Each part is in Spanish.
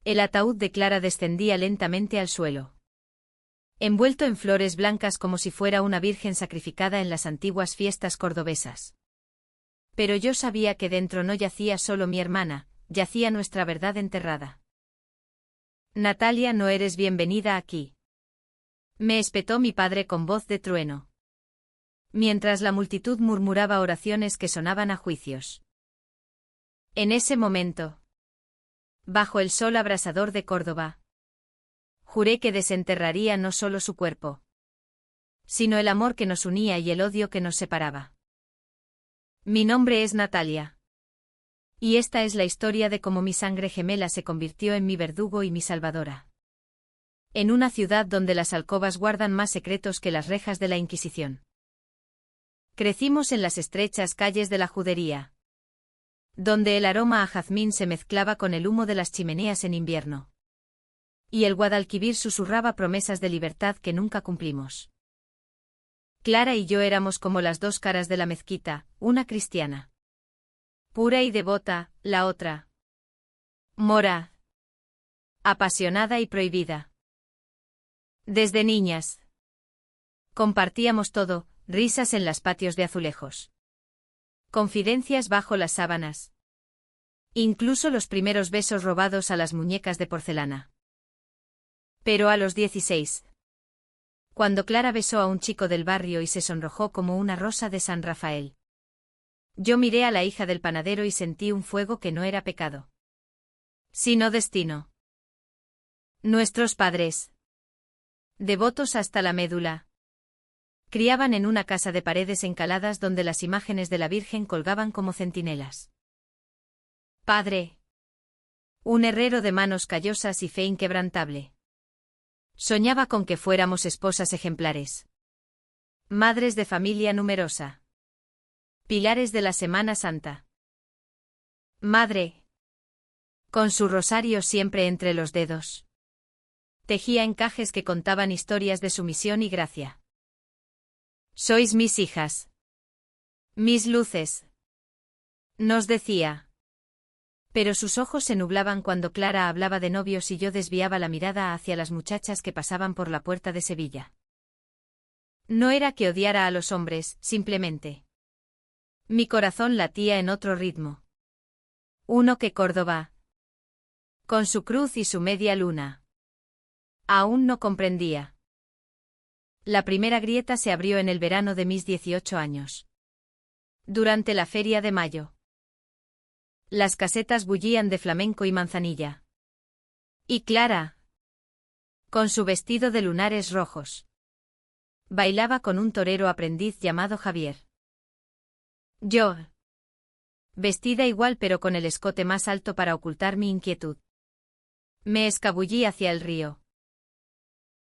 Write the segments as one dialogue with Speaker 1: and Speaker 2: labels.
Speaker 1: El ataúd de Clara descendía lentamente al suelo. Envuelto en flores blancas como si fuera una virgen sacrificada en las antiguas fiestas cordobesas. Pero yo sabía que dentro no yacía solo mi hermana, yacía nuestra verdad enterrada. Natalia, no eres bienvenida aquí. Me espetó mi padre con voz de trueno. Mientras la multitud murmuraba oraciones que sonaban a juicios. En ese momento, bajo el sol abrasador de Córdoba, juré que desenterraría no solo su cuerpo, sino el amor que nos unía y el odio que nos separaba. Mi nombre es Natalia. Y esta es la historia de cómo mi sangre gemela se convirtió en mi verdugo y mi salvadora. En una ciudad donde las alcobas guardan más secretos que las rejas de la Inquisición. Crecimos en las estrechas calles de la Judería, donde el aroma a jazmín se mezclaba con el humo de las chimeneas en invierno. Y el Guadalquivir susurraba promesas de libertad que nunca cumplimos. Clara y yo éramos como las dos caras de la mezquita, una cristiana pura y devota, la otra mora, apasionada y prohibida. Desde niñas compartíamos todo, risas en los patios de azulejos, confidencias bajo las sábanas, incluso los primeros besos robados a las muñecas de porcelana. Pero a los 16, cuando Clara besó a un chico del barrio y se sonrojó como una rosa de San Rafael, yo miré a la hija del panadero y sentí un fuego que no era pecado, sino destino. Nuestros padres, devotos hasta la médula, criaban en una casa de paredes encaladas donde las imágenes de la Virgen colgaban como centinelas. Padre, un herrero de manos callosas y fe inquebrantable. Soñaba con que fuéramos esposas ejemplares. Madres de familia numerosa. Pilares de la Semana Santa. Madre, con su rosario siempre entre los dedos, tejía encajes que contaban historias de sumisión y gracia. Sois mis hijas. Mis luces. Nos decía. Pero sus ojos se nublaban cuando Clara hablaba de novios y yo desviaba la mirada hacia las muchachas que pasaban por la puerta de Sevilla. No era que odiara a los hombres, simplemente. Mi corazón latía en otro ritmo. Uno que Córdoba, con su cruz y su media luna, aún no comprendía. La primera grieta se abrió en el verano de mis 18 años. Durante la Feria de Mayo. Las casetas bullían de flamenco y manzanilla. Y Clara, con su vestido de lunares rojos, bailaba con un torero aprendiz llamado Javier. Yo, vestida igual pero con el escote más alto para ocultar mi inquietud, me escabullí hacia el río.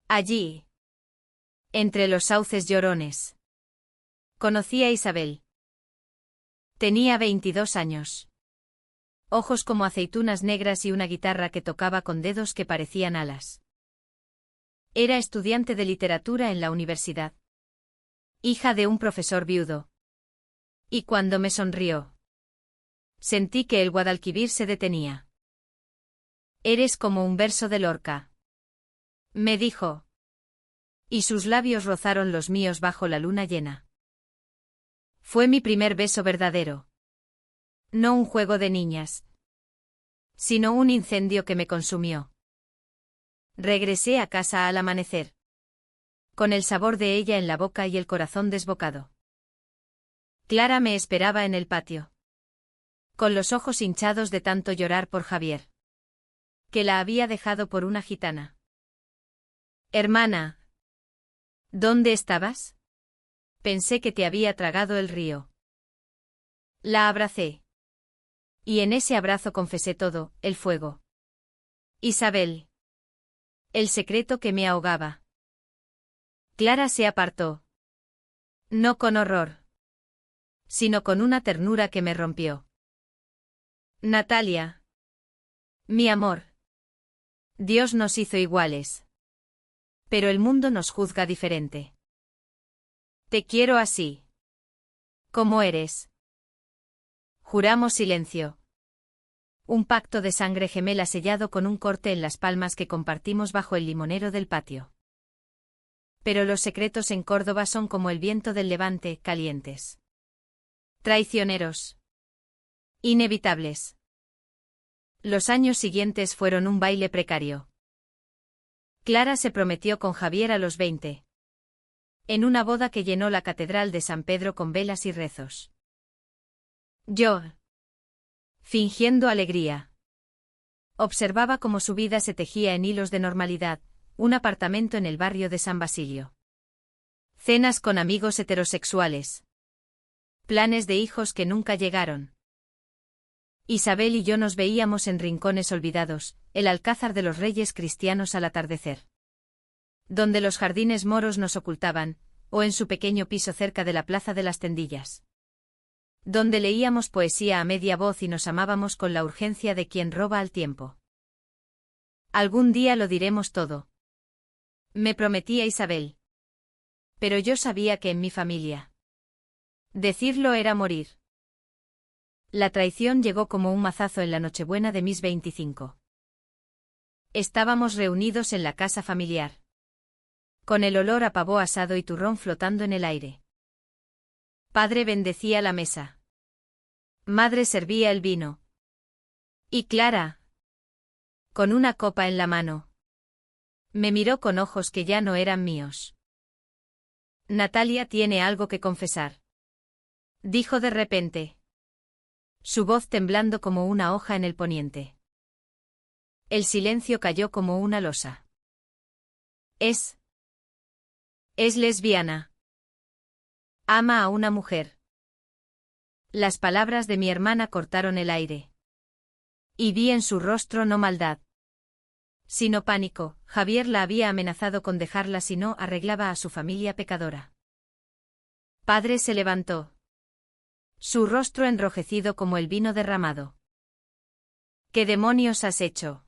Speaker 1: Allí, entre los sauces llorones, conocí a Isabel. Tenía 22 años. Ojos como aceitunas negras y una guitarra que tocaba con dedos que parecían alas. Era estudiante de literatura en la universidad. Hija de un profesor viudo. Y cuando me sonrió, sentí que el Guadalquivir se detenía. Eres como un verso de Lorca, me dijo. Y sus labios rozaron los míos bajo la luna llena. Fue mi primer beso verdadero. No un juego de niñas, sino un incendio que me consumió. Regresé a casa al amanecer, con el sabor de ella en la boca y el corazón desbocado. Clara me esperaba en el patio, con los ojos hinchados de tanto llorar por Javier, que la había dejado por una gitana. Hermana, ¿dónde estabas? Pensé que te había tragado el río. La abracé. Y en ese abrazo confesé todo, el fuego. Isabel. El secreto que me ahogaba. Clara se apartó. No con horror, sino con una ternura que me rompió. Natalia. Mi amor. Dios nos hizo iguales. Pero el mundo nos juzga diferente. Te quiero así. Como eres. Juramos silencio. Un pacto de sangre gemela sellado con un corte en las palmas que compartimos bajo el limonero del patio. Pero los secretos en Córdoba son como el viento del levante, calientes. Traicioneros. Inevitables. Los años siguientes fueron un baile precario. Clara se prometió con Javier a los 20. En una boda que llenó la catedral de San Pedro con velas y rezos. Yo, fingiendo alegría, observaba cómo su vida se tejía en hilos de normalidad, un apartamento en el barrio de San Basilio. Cenas con amigos heterosexuales. Planes de hijos que nunca llegaron. Isabel y yo nos veíamos en rincones olvidados, el Alcázar de los Reyes Cristianos al atardecer. Donde los jardines moros nos ocultaban, o en su pequeño piso cerca de la Plaza de las Tendillas. Donde leíamos poesía a media voz y nos amábamos con la urgencia de quien roba al tiempo. Algún día lo diremos todo. Me prometía Isabel. Pero yo sabía que en mi familia decirlo era morir. La traición llegó como un mazazo en la Nochebuena de mis 25. Estábamos reunidos en la casa familiar. Con el olor a pavo asado y turrón flotando en el aire. Padre bendecía la mesa. Madre servía el vino. Y Clara, con una copa en la mano, me miró con ojos que ya no eran míos. Natalia tiene algo que confesar. Dijo de repente. Su voz temblando como una hoja en el poniente. El silencio cayó como una losa. Es lesbiana. Ama a una mujer. Las palabras de mi hermana cortaron el aire. Y vi en su rostro no maldad, sino pánico. Javier la había amenazado con dejarla si no arreglaba a su familia pecadora. Padre se levantó. Su rostro enrojecido como el vino derramado. ¿Qué demonios has hecho?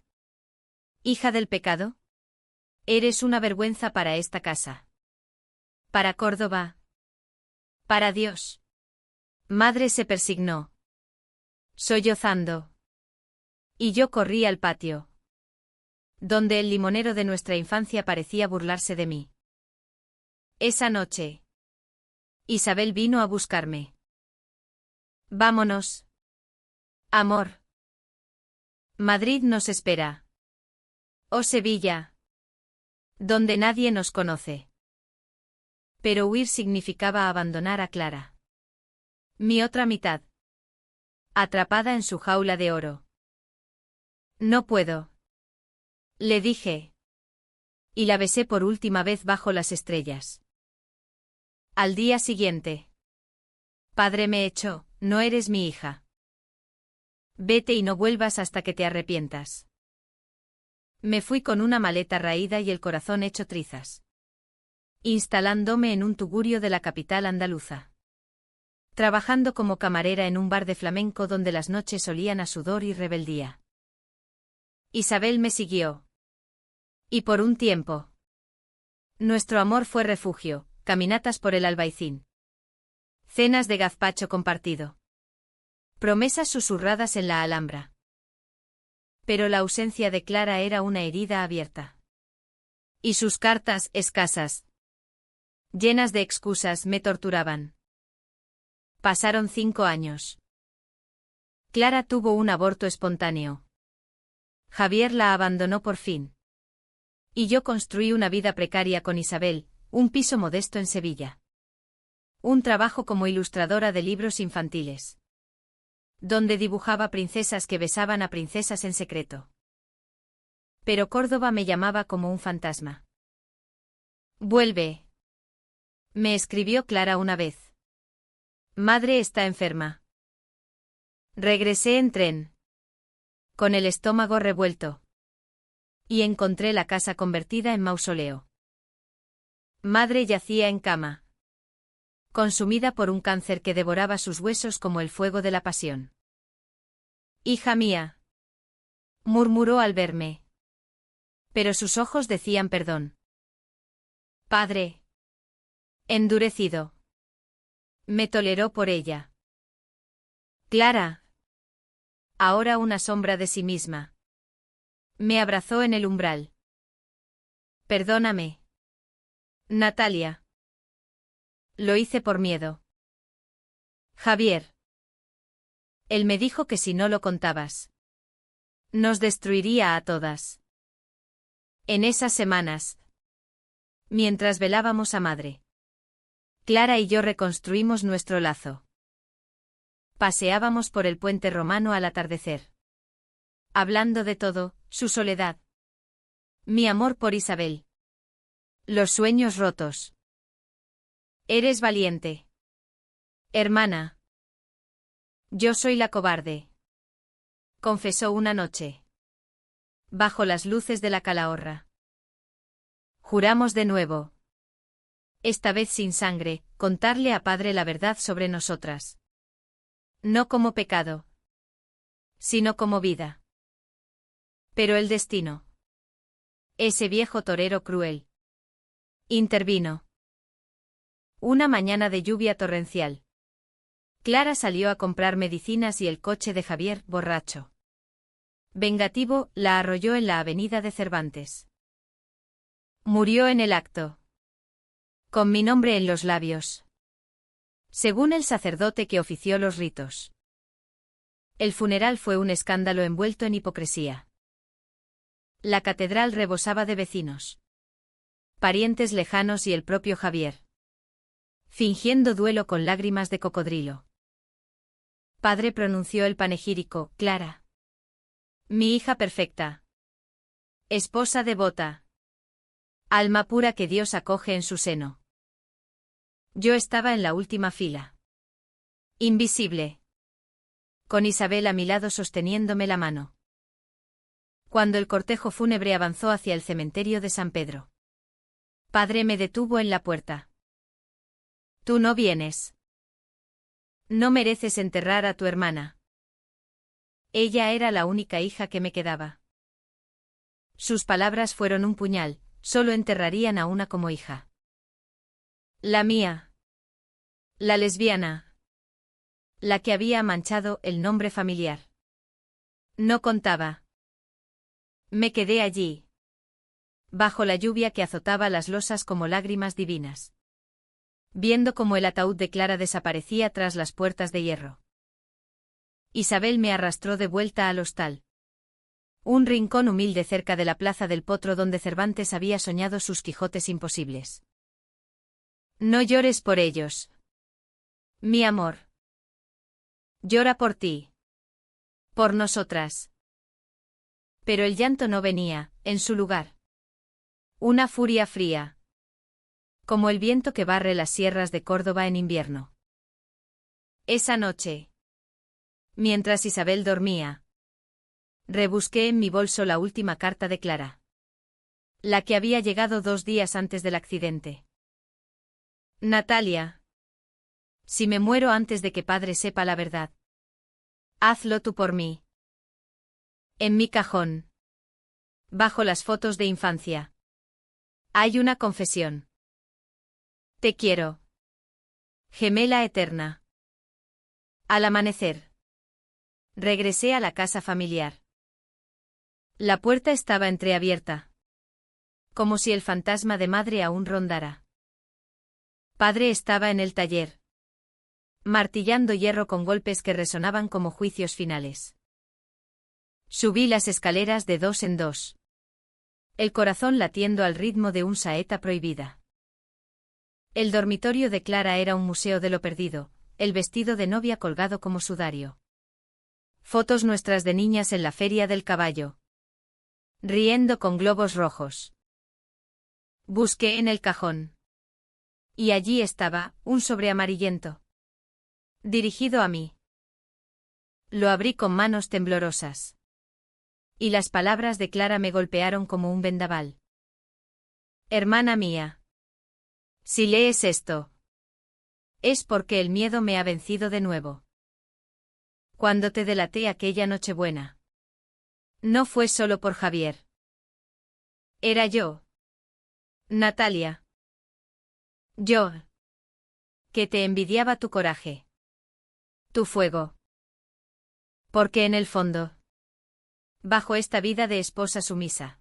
Speaker 1: ¿Hija del pecado? Eres una vergüenza para esta casa. Para Córdoba. Para Dios. Madre se persignó. Sollozando. Y yo corrí al patio. Donde el limonero de nuestra infancia parecía burlarse de mí. Esa noche. Isabel vino a buscarme. Vámonos. Amor. Madrid nos espera. O Sevilla. Donde nadie nos conoce. Pero huir significaba abandonar a Clara. Mi otra mitad. Atrapada en su jaula de oro. No puedo. Le dije. Y la besé por última vez bajo las estrellas. Al día siguiente. Padre me echó, no eres mi hija. Vete y no vuelvas hasta que te arrepientas. Me fui con una maleta raída y el corazón hecho trizas. Instalándome en un tugurio de la capital andaluza. Trabajando como camarera en un bar de flamenco donde las noches olían a sudor y rebeldía. Isabel me siguió. Y por un tiempo. Nuestro amor fue refugio, caminatas por el Albaicín. Cenas de gazpacho compartido. Promesas susurradas en la Alhambra. Pero la ausencia de Clara era una herida abierta. Y sus cartas, escasas, llenas de excusas, me torturaban. Pasaron 5 años. Clara tuvo un aborto espontáneo. Javier la abandonó por fin. Y yo construí una vida precaria con Isabel, un piso modesto en Sevilla. Un trabajo como ilustradora de libros infantiles. Donde dibujaba princesas que besaban a princesas en secreto. Pero Córdoba me llamaba como un fantasma. Vuelve. Me escribió Clara una vez. Madre está enferma. Regresé en tren. Con el estómago revuelto. Y encontré la casa convertida en mausoleo. Madre yacía en cama. Consumida por un cáncer que devoraba sus huesos como el fuego de la pasión. Hija mía. Murmuró al verme. Pero sus ojos decían perdón. Padre. Endurecido. Me toleró por ella. Clara. ahora una sombra de sí misma. Me abrazó en el umbral. Perdóname. Natalia. Lo hice por miedo. Javier. Él me dijo que si no lo contabas, nos destruiría a todas. En esas semanas, mientras velábamos a madre, Clara y yo reconstruimos nuestro lazo. Paseábamos por el puente romano al atardecer, hablando de todo, su soledad, mi amor por Isabel, los sueños rotos. Eres valiente, hermana. Yo soy la cobarde, confesó una noche, bajo las luces de la Calahorra. Juramos de nuevo, esta vez sin sangre, contarle a padre la verdad sobre nosotras. No como pecado, sino como vida. Pero el destino, ese viejo torero cruel, intervino. Una mañana de lluvia torrencial, Clara salió a comprar medicinas y el coche de Javier, borracho, vengativo, la arrolló en la avenida de Cervantes. Murió en el acto, con mi nombre en los labios, según el sacerdote que ofició los ritos. El funeral fue un escándalo envuelto en hipocresía. La catedral rebosaba de vecinos, parientes lejanos y el propio Javier, fingiendo duelo con lágrimas de cocodrilo. Padre pronunció el panegírico, Clara. Mi hija perfecta. Esposa devota. Alma pura que Dios acoge en su seno. Yo estaba en la última fila. Invisible. Con Isabel a mi lado sosteniéndome la mano. Cuando el cortejo fúnebre avanzó hacia el cementerio de San Pedro, padre me detuvo en la puerta. Tú no vienes. No mereces enterrar a tu hermana. Ella era la única hija que me quedaba. Sus palabras fueron un puñal, solo enterrarían a una como hija. La mía. La lesbiana. La que había manchado el nombre familiar. No contaba. Me quedé allí, bajo la lluvia que azotaba las losas como lágrimas divinas, viendo cómo el ataúd de Clara desaparecía tras las puertas de hierro. Isabel me arrastró de vuelta al hostal. Un rincón humilde cerca de la plaza del Potro donde Cervantes había soñado sus Quijotes imposibles. No llores por ellos. Mi amor. Llora por ti. Por nosotras. Pero el llanto no venía, en su lugar. Una furia fría. Como el viento que barre las sierras de Córdoba en invierno. Esa noche, mientras Isabel dormía, rebusqué en mi bolso la última carta de Clara. La que había llegado 2 días antes del accidente. Natalia. Si me muero antes de que padre sepa la verdad, hazlo tú por mí. En mi cajón, bajo las fotos de infancia, hay una confesión. Te quiero. Gemela eterna. Al amanecer, regresé a la casa familiar. La puerta estaba entreabierta, como si el fantasma de madre aún rondara. Padre estaba en el taller, martillando hierro con golpes que resonaban como juicios finales. Subí las escaleras de 2 en 2. El corazón latiendo al ritmo de un saeta prohibida. El dormitorio de Clara era un museo de lo perdido, el vestido de novia colgado como sudario. Fotos nuestras de niñas en la feria del caballo, riendo con globos rojos. Busqué en el cajón. Y allí estaba, un sobre amarillento, dirigido a mí. Lo abrí con manos temblorosas. Y las palabras de Clara me golpearon como un vendaval. Hermana mía. Si lees esto, es porque el miedo me ha vencido de nuevo. Cuando te delaté aquella Nochebuena, no fue solo por Javier. Era yo. Natalia. Yo. Que te envidiaba tu coraje. Tu fuego. Porque en el fondo, bajo esta vida de esposa sumisa,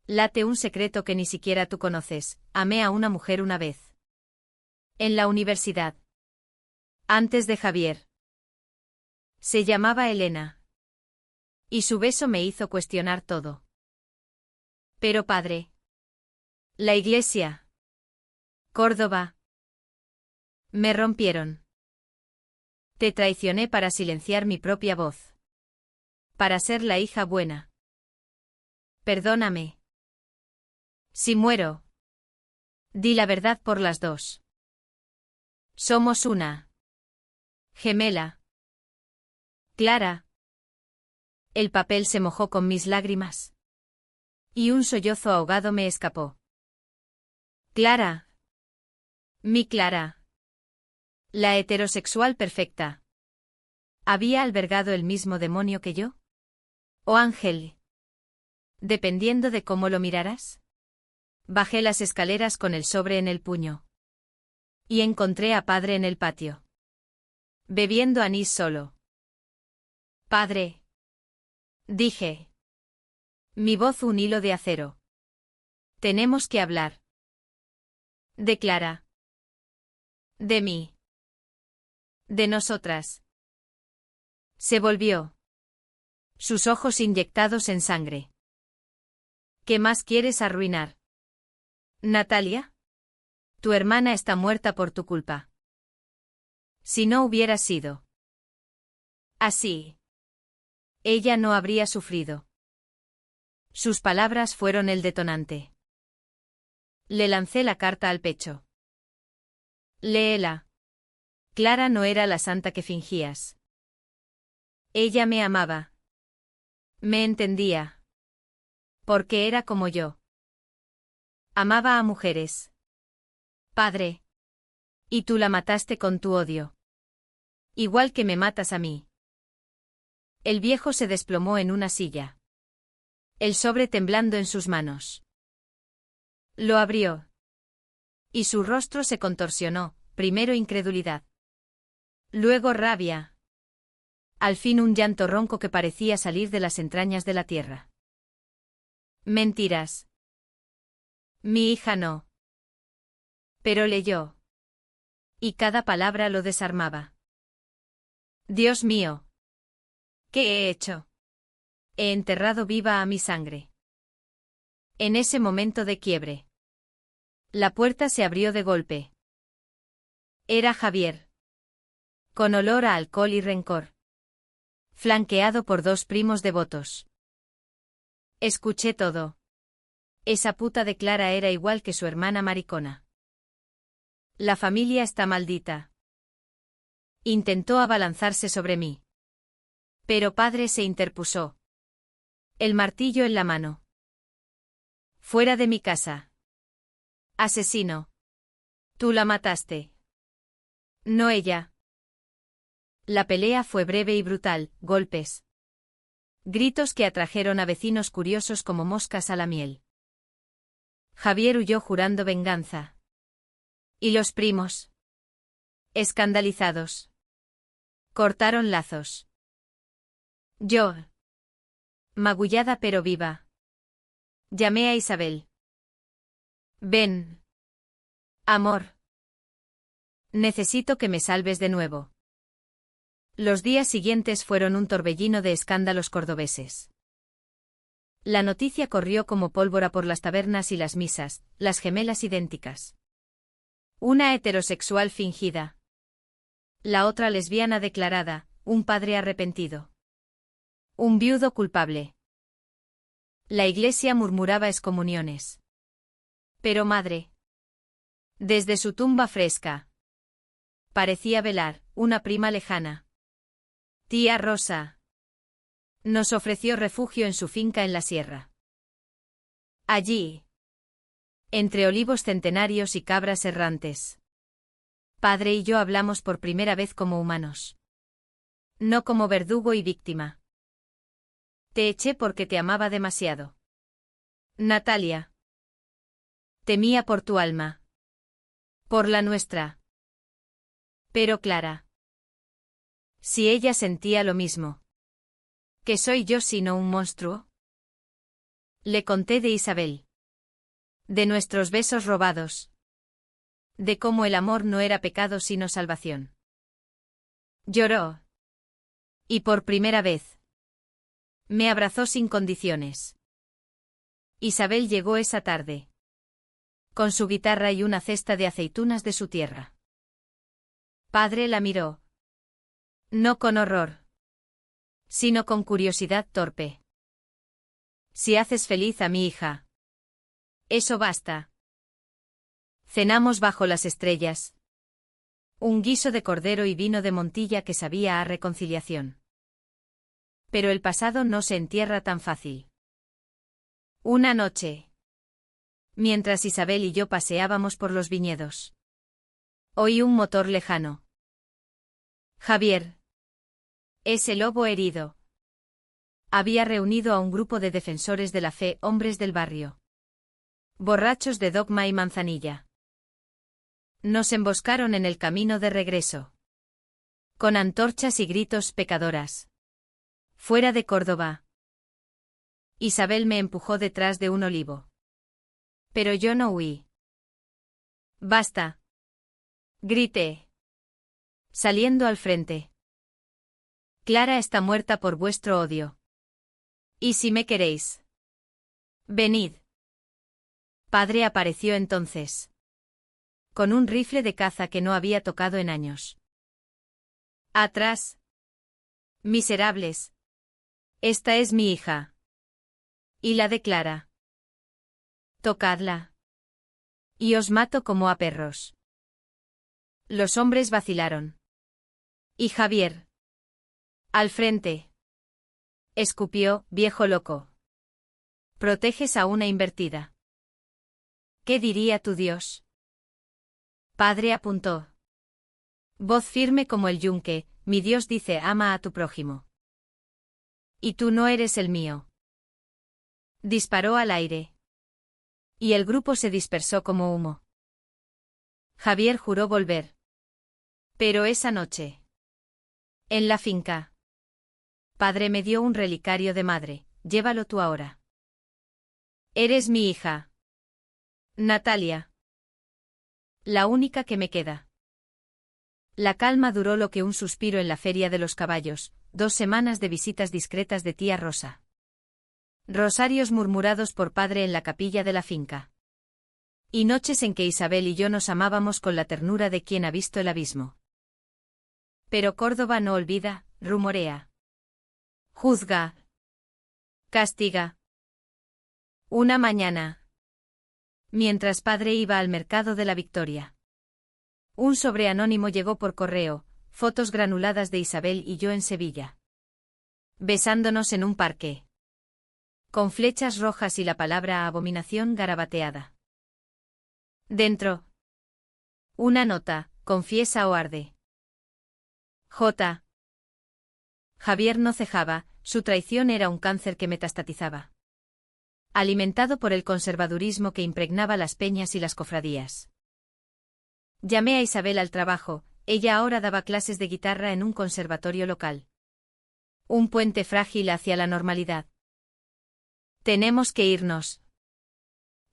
Speaker 1: late un secreto que ni siquiera tú conoces. Amé a una mujer una vez. En la universidad. Antes de Javier. Se llamaba Elena. Y su beso me hizo cuestionar todo. Pero padre. La iglesia. Córdoba. Me rompieron. Te traicioné para silenciar mi propia voz. Para ser la hija buena. Perdóname. Si muero. Di la verdad por las dos. Somos una. Gemela. Clara. El papel se mojó con mis lágrimas. Y un sollozo ahogado me escapó. Clara. Mi Clara. La heterosexual perfecta. ¿Había albergado el mismo demonio que yo? ¿O ángel? Dependiendo de cómo lo miraras. Bajé las escaleras con el sobre en el puño. Y encontré a padre en el patio. Bebiendo anís solo. Padre. Dije. Mi voz un hilo de acero. Tenemos que hablar. De Clara. De mí. De nosotras. Se volvió. Sus ojos inyectados en sangre. ¿Qué más quieres arruinar? Natalia. Tu hermana está muerta por tu culpa. Si no hubiera sido así, ella no habría sufrido. Sus palabras fueron el detonante. Le lancé la carta al pecho. Léela. Clara no era la santa que fingías. Ella me amaba. Me entendía. Porque era como yo. Amaba a mujeres. Padre. Y tú la mataste con tu odio. Igual que me matas a mí. El viejo se desplomó en una silla. El sobre temblando en sus manos. Lo abrió. Y su rostro se contorsionó, primero incredulidad. Luego rabia. Al fin un llanto ronco que parecía salir de las entrañas de la tierra. Mentiras. Mi hija no. Pero leyó. Y cada palabra lo desarmaba. Dios mío. ¿Qué he hecho? He enterrado viva a mi sangre. En ese momento de quiebre. La puerta se abrió de golpe. Era Javier. Con olor a alcohol y rencor. Flanqueado por dos primos devotos. Escuché todo. Esa puta de Clara era igual que su hermana maricona. La familia está maldita. Intentó abalanzarse sobre mí. Pero padre se interpuso. El martillo en la mano. Fuera de mi casa. Asesino. Tú la mataste. No ella. La pelea fue breve y brutal, golpes. Gritos que atrajeron a vecinos curiosos como moscas a la miel. Javier huyó jurando venganza. ¿Y los primos? Escandalizados. Cortaron lazos. Yo. Magullada pero viva. Llamé a Isabel. Ven. Amor. Necesito que me salves de nuevo. Los días siguientes fueron un torbellino de escándalos cordobeses. La noticia corrió como pólvora por las tabernas y las misas, las gemelas idénticas. Una heterosexual fingida. La otra lesbiana declarada, un padre arrepentido. Un viudo culpable. La iglesia murmuraba excomuniones. Pero madre. Desde su tumba fresca. Parecía velar, una prima lejana. Tía Rosa. Nos ofreció refugio en su finca en la sierra. Allí. Entre olivos centenarios y cabras errantes. Padre y yo hablamos por primera vez como humanos. No como verdugo y víctima. Te eché porque te amaba demasiado. Natalia. Temía por tu alma. Por la nuestra. Pero Clara. Si ella sentía lo mismo. ¿Qué soy yo sino un monstruo? Le conté de Isabel. De nuestros besos robados. De cómo el amor no era pecado sino salvación. Lloró. Y por primera vez. Me abrazó sin condiciones. Isabel llegó esa tarde. Con su guitarra y una cesta de aceitunas de su tierra. Padre la miró. No con horror. Sino con curiosidad torpe. Si haces feliz a mi hija. Eso basta. Cenamos bajo las estrellas. Un guiso de cordero y vino de Montilla que sabía a reconciliación. Pero el pasado no se entierra tan fácil. Una noche. Mientras Isabel y yo paseábamos por los viñedos. Oí un motor lejano. Javier. Ese lobo herido. Había reunido a un grupo de defensores de la fe, hombres del barrio. Borrachos de dogma y manzanilla. Nos emboscaron en el camino de regreso. Con antorchas y gritos pecadoras. Fuera de Córdoba. Isabel me empujó detrás de un olivo. Pero yo no huí. Basta. Grité. Saliendo al frente. Clara está muerta por vuestro odio. ¿Y si me queréis? Venid. Padre apareció entonces. Con un rifle de caza que no había tocado en años. Atrás. Miserables. Esta es mi hija. Y la de Clara. Tocadla. Y os mato como a perros. Los hombres vacilaron. Y Javier. Al frente. Escupió, viejo loco. Proteges a una invertida. ¿Qué diría tu Dios? Padre apuntó. Voz firme como el yunque, mi Dios dice ama a tu prójimo. Y tú no eres el mío. Disparó al aire. Y el grupo se dispersó como humo. Javier juró volver. Pero esa noche. En la finca. Padre me dio un relicario de madre, llévalo tú ahora. Eres mi hija. Natalia. La única que me queda. La calma duró lo que un suspiro en la feria de los caballos, 2 semanas de visitas discretas de tía Rosa. Rosarios murmurados por padre en la capilla de la finca. Y noches en que Isabel y yo nos amábamos con la ternura de quien ha visto el abismo. Pero Córdoba no olvida, rumorea. Juzga. Castiga. Una mañana. Mientras padre iba al mercado de la Victoria. Un sobre anónimo llegó por correo, fotos granuladas de Isabel y yo en Sevilla. Besándonos en un parque. Con flechas rojas y la palabra abominación garabateada. Dentro. Una nota, confiesa o arde. J. Javier no cejaba, su traición era un cáncer que metastatizaba. Alimentado por el conservadurismo que impregnaba las peñas y las cofradías. Llamé a Isabel al trabajo, ella ahora daba clases de guitarra en un conservatorio local. Un puente frágil hacia la normalidad. Tenemos que irnos.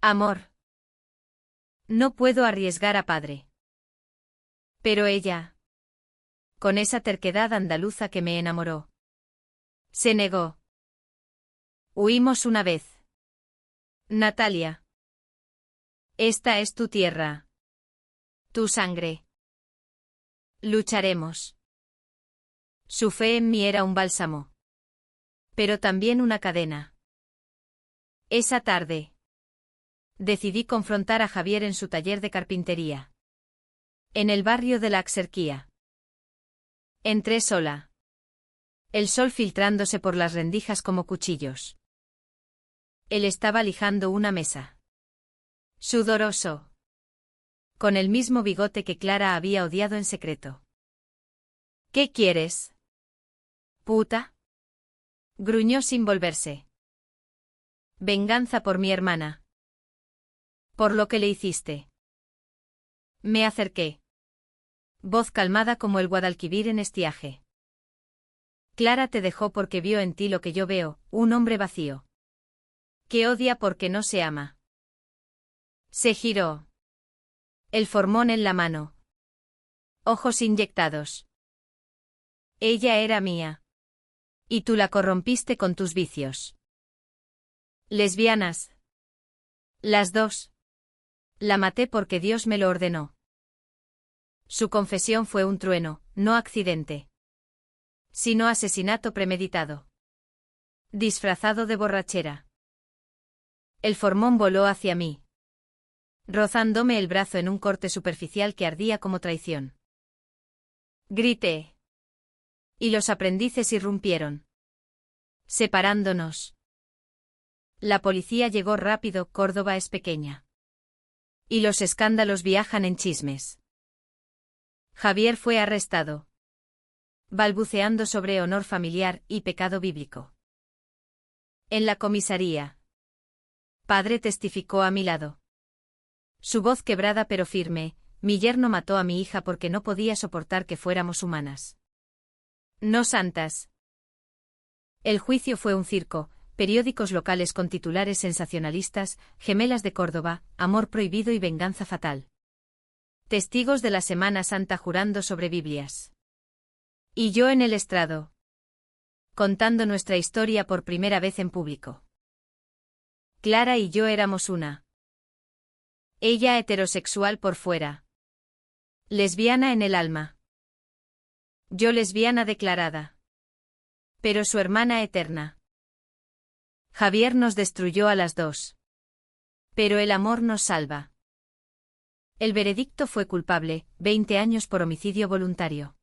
Speaker 1: Amor. No puedo arriesgar a padre. Pero ella. Con esa terquedad andaluza que me enamoró. Se negó. Huimos una vez. Natalia. Esta es tu tierra. Tu sangre. Lucharemos. Su fe en mí era un bálsamo. Pero también una cadena. Esa tarde. Decidí confrontar a Javier en su taller de carpintería. En el barrio de la Axerquía. Entré sola. El sol filtrándose por las rendijas como cuchillos. Él estaba lijando una mesa. Sudoroso. Con el mismo bigote que Clara había odiado en secreto. ¿Qué quieres? ¿Puta? Gruñó sin volverse. Venganza por mi hermana. Por lo que le hiciste. Me acerqué. Voz calmada como el Guadalquivir en estiaje. Clara te dejó porque vio en ti lo que yo veo, un hombre vacío. Que odia porque no se ama. Se giró. El formón en la mano. Ojos inyectados. Ella era mía. Y tú la corrompiste con tus vicios. Lesbianas. Las dos. La maté porque Dios me lo ordenó. Su confesión fue un trueno, no accidente. Sino asesinato premeditado. Disfrazado de borrachera. El formón voló hacia mí, rozándome el brazo en un corte superficial que ardía como traición. Grité. Y los aprendices irrumpieron, separándonos. La policía llegó rápido, Córdoba es pequeña. Y los escándalos viajan en chismes. Javier fue arrestado, balbuceando sobre honor familiar y pecado bíblico. En la comisaría. Padre testificó a mi lado. Su voz quebrada pero firme: mi yerno mató a mi hija porque no podía soportar que fuéramos humanas. No santas. El juicio fue un circo, periódicos locales con titulares sensacionalistas, gemelas de Córdoba, amor prohibido y venganza fatal. Testigos de la Semana Santa jurando sobre Biblias. Y yo en el estrado, contando nuestra historia por primera vez en público. Clara y yo éramos una. Ella heterosexual por fuera. Lesbiana en el alma. Yo lesbiana declarada. Pero su hermana eterna. Javier nos destruyó a las dos. Pero el amor nos salva. El veredicto fue culpable, 20 años por homicidio voluntario.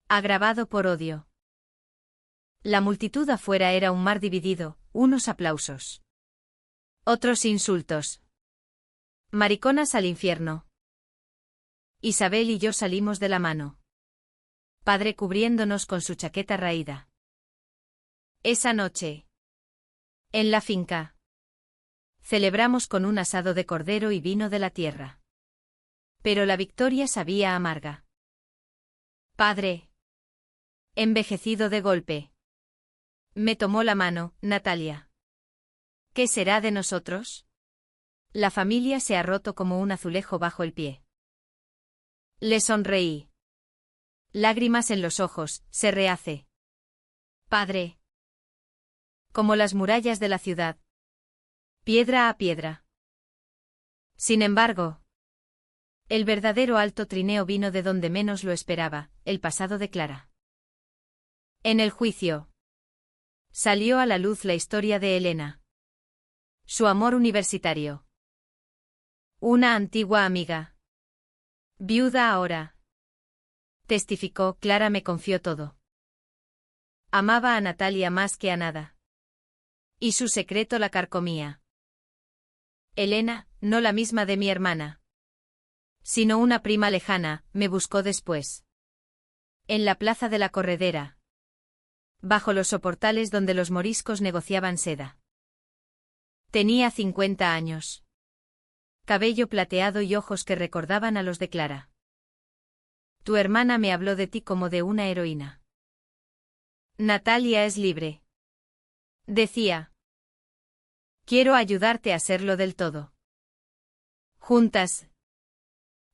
Speaker 1: Agravado por odio. La multitud afuera era un mar dividido, unos aplausos. Otros insultos. Mariconas al infierno. Isabel y yo salimos de la mano. Padre cubriéndonos con su chaqueta raída. Esa noche. En la finca. Celebramos con un asado de cordero y vino de la tierra. Pero la victoria sabía amarga. Padre. Envejecido de golpe. Me tomó la mano, Natalia. ¿Qué será de nosotros? La familia se ha roto como un azulejo bajo el pie. Le sonreí. Lágrimas en los ojos, se rehace. Padre. Como las murallas de la ciudad. Piedra a piedra. Sin embargo, el verdadero alto trineo vino de donde menos lo esperaba, el pasado de Clara. En el juicio. Salió a la luz la historia de Elena. Su amor universitario. Una antigua amiga. Viuda ahora. Testificó, Clara me confió todo. Amaba a Natalia más que a nada. Y su secreto la carcomía. Elena, no la misma de mi hermana, sino una prima lejana, me buscó después. En la plaza de la Corredera. Bajo los soportales donde los moriscos negociaban seda. Tenía 50 años. Cabello plateado y ojos que recordaban a los de Clara. Tu hermana me habló de ti como de una heroína. Natalia es libre. Decía. Quiero ayudarte a serlo del todo. Juntas.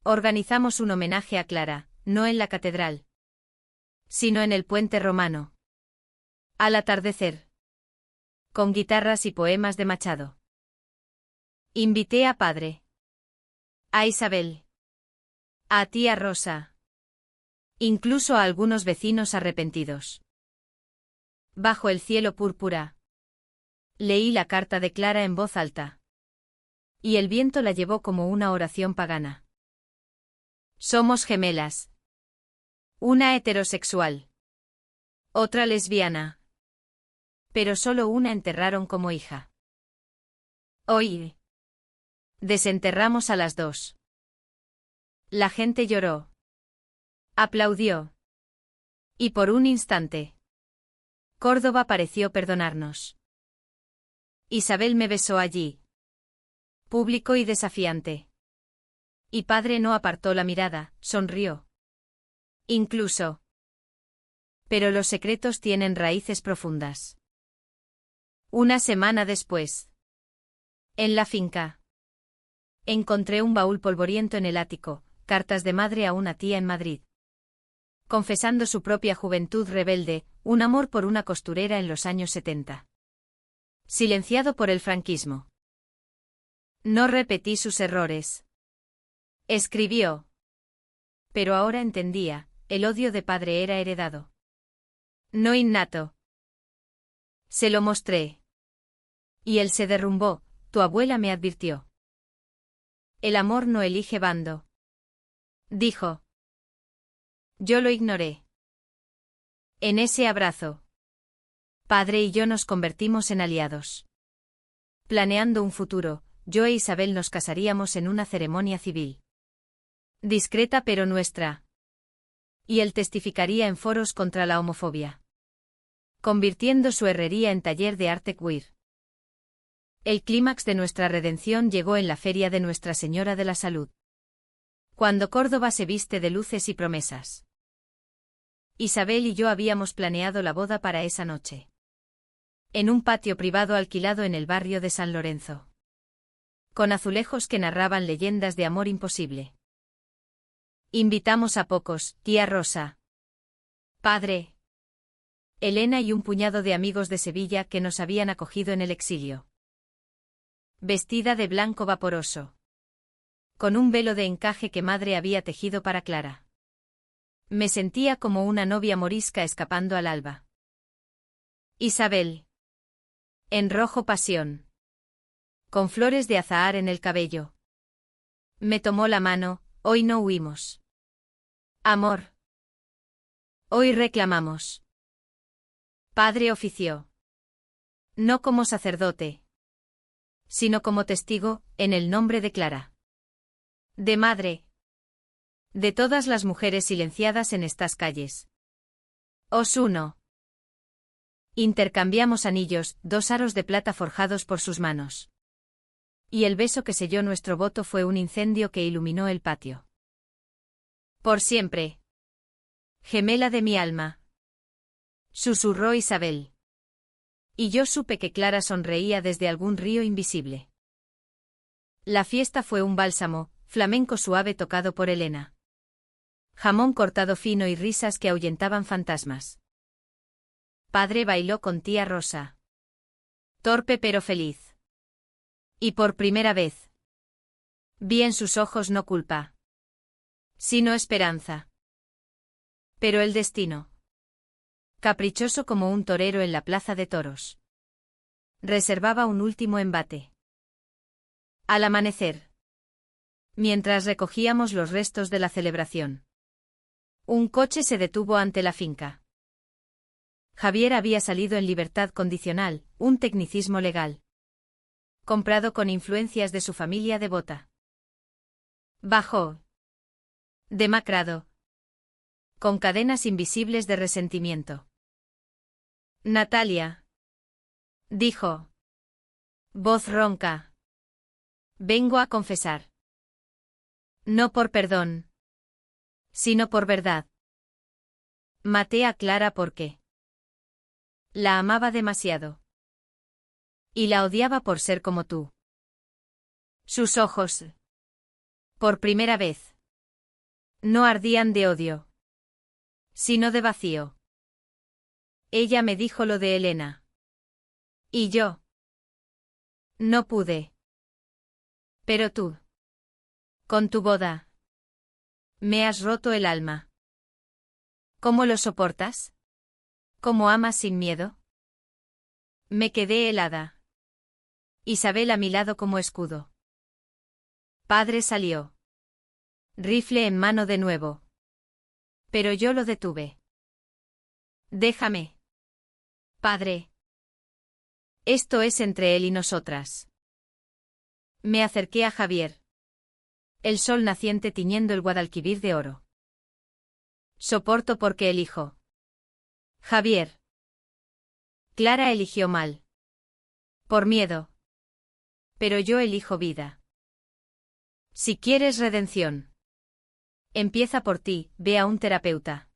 Speaker 1: Organizamos un homenaje a Clara, no en la catedral, sino en el puente romano. Al atardecer. Con guitarras y poemas de Machado. Invité a Padre. A Isabel. A tía Rosa. Incluso a algunos vecinos arrepentidos. Bajo el cielo púrpura. Leí la carta de Clara en voz alta. Y el viento la llevó como una oración pagana. Somos gemelas. Una heterosexual. Otra lesbiana. Pero solo una enterraron como hija. Hoy. Desenterramos a las dos. La gente lloró. Aplaudió. Y por un instante. Córdoba pareció perdonarnos. Isabel me besó allí. Público y desafiante. Y Padre no apartó la mirada, sonrió. Incluso. Pero los secretos tienen raíces profundas. Una semana después. En la finca. Encontré un baúl polvoriento en el ático, cartas de madre a una tía en Madrid. Confesando su propia juventud rebelde, un amor por una costurera en los años 70. Silenciado por el franquismo. No repetí sus errores. Escribió. Pero ahora entendía, el odio de padre era heredado. No innato. Se lo mostré. Y él se derrumbó, tu abuela me advirtió. El amor no elige bando. Dijo. Yo lo ignoré. En ese abrazo. Padre y yo nos convertimos en aliados. Planeando un futuro, yo e Isabel nos casaríamos en una ceremonia civil. Discreta pero nuestra. Y él testificaría en foros contra la homofobia. Convirtiendo su herrería en taller de arte queer. El clímax de nuestra redención llegó en la feria de Nuestra Señora de la Salud. Cuando Córdoba se viste de luces y promesas. Isabel y yo habíamos planeado la boda para esa noche. En un patio privado alquilado en el barrio de San Lorenzo. Con azulejos que narraban leyendas de amor imposible. Invitamos a pocos, tía Rosa. Padre. Elena y un puñado de amigos de Sevilla que nos habían acogido en el exilio. Vestida de blanco vaporoso. Con un velo de encaje que madre había tejido para Clara. Me sentía como una novia morisca escapando al alba. Isabel. En rojo pasión. Con flores de azahar en el cabello. Me tomó la mano, hoy no huimos. Amor. Hoy reclamamos. Padre ofició. No como sacerdote. Sino como testigo, en el nombre de Clara. De madre. De todas las mujeres silenciadas en estas calles. Os uno. Intercambiamos anillos, 2 aros de plata forjados por sus manos. Y el beso que selló nuestro voto fue un incendio que iluminó el patio. Por siempre. Gemela de mi alma. Susurró Isabel. Y yo supe que Clara sonreía desde algún río invisible. La fiesta fue un bálsamo, flamenco suave tocado por Elena. Jamón cortado fino y risas que ahuyentaban fantasmas. Padre bailó con tía Rosa. Torpe pero feliz. Y por primera vez. Vi en sus ojos no culpa. Sino esperanza. Pero el destino. Caprichoso como un torero en la plaza de toros. Reservaba un último embate. Al amanecer. Mientras recogíamos los restos de la celebración. Un coche se detuvo ante la finca. Javier había salido en libertad condicional, un tecnicismo legal. Comprado con influencias de su familia devota. Bajó. Demacrado. Con cadenas invisibles de resentimiento. Natalia. Dijo. Voz ronca. Vengo a confesar. No por perdón. Sino por verdad. Maté a Clara porque la amaba demasiado. Y la odiaba por ser como tú. Sus ojos. Por primera vez. No ardían de odio. Sino de vacío. Ella me dijo lo de Elena. Y yo. No pude. Pero tú. Con tu boda. Me has roto el alma. ¿Cómo lo soportas? ¿Cómo amas sin miedo? Me quedé helada. Isabel a mi lado como escudo. Padre salió. Rifle en mano de nuevo. Pero yo lo detuve. Déjame. Padre. Esto es entre él y nosotras. Me acerqué a Javier. El sol naciente tiñendo el Guadalquivir de oro. Soporto porque elijo. Javier. Clara eligió mal. Por miedo. Pero yo elijo vida. Si quieres redención. Empieza por ti, ve a un terapeuta.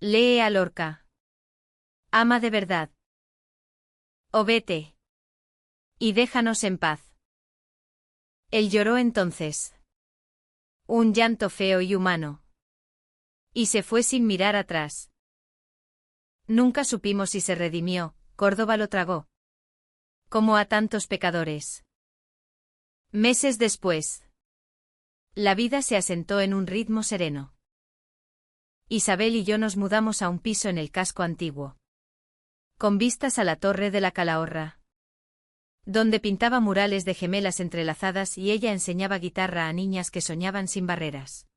Speaker 1: Lee a Lorca. Ama de verdad. O vete. Y déjanos en paz. Él lloró entonces. Un llanto feo y humano. Y se fue sin mirar atrás. Nunca supimos si se redimió, Córdoba lo tragó. Como a tantos pecadores. Meses después. La vida se asentó en un ritmo sereno. Isabel y yo nos mudamos a un piso en el casco antiguo. Con vistas a la torre de la Calahorra. Donde pintaba murales de gemelas entrelazadas y ella enseñaba guitarra a niñas que soñaban sin barreras.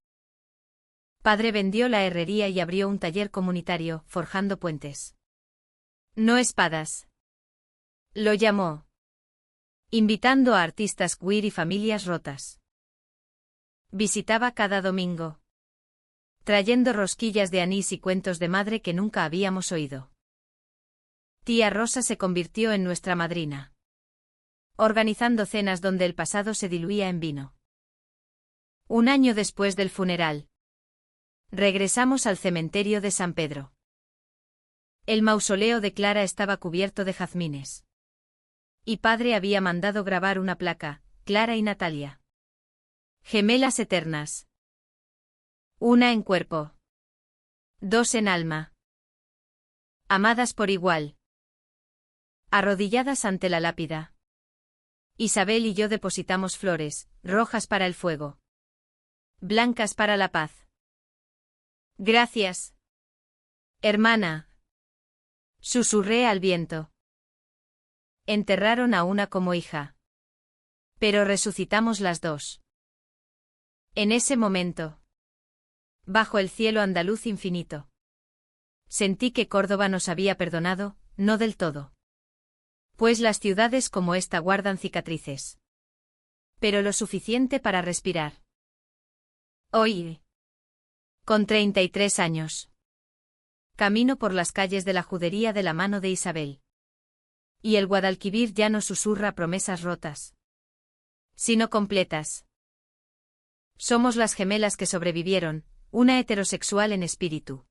Speaker 1: Padre vendió la herrería y abrió un taller comunitario, forjando puentes. No espadas. Lo llamó. Invitando a artistas queer y familias rotas. Visitaba cada domingo. Trayendo rosquillas de anís y cuentos de madre que nunca habíamos oído. Tía Rosa se convirtió en nuestra madrina. Organizando cenas donde el pasado se diluía en vino. Un año después del funeral. Regresamos al cementerio de San Pedro. El mausoleo de Clara estaba cubierto de jazmines. Y padre había mandado grabar una placa, Clara y Natalia. Gemelas eternas. Una en cuerpo. Dos en alma. Amadas por igual. Arrodilladas ante la lápida. Isabel y yo depositamos flores, rojas para el fuego. Blancas para la paz. Gracias. Hermana. Susurré al viento. Enterraron a una como hija. Pero resucitamos las dos. En ese momento. Bajo el cielo andaluz infinito. Sentí que Córdoba nos había perdonado, no del todo. Pues las ciudades como esta guardan cicatrices. Pero lo suficiente para respirar. Hoy. Con 33 años. Camino por las calles de la Judería de la mano de Isabel. Y el Guadalquivir ya no susurra promesas rotas. Sino completas. Somos las gemelas que sobrevivieron, una heterosexual en espíritu.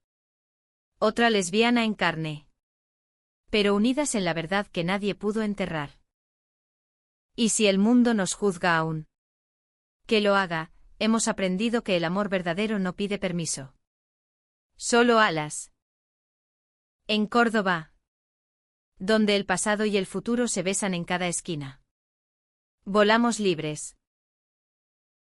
Speaker 1: Otra lesbiana en carne. Pero unidas en la verdad que nadie pudo enterrar. Y si el mundo nos juzga aún. Que lo haga, hemos aprendido que el amor verdadero no pide permiso. Solo alas. En Córdoba. Donde el pasado y el futuro se besan en cada esquina. Volamos libres.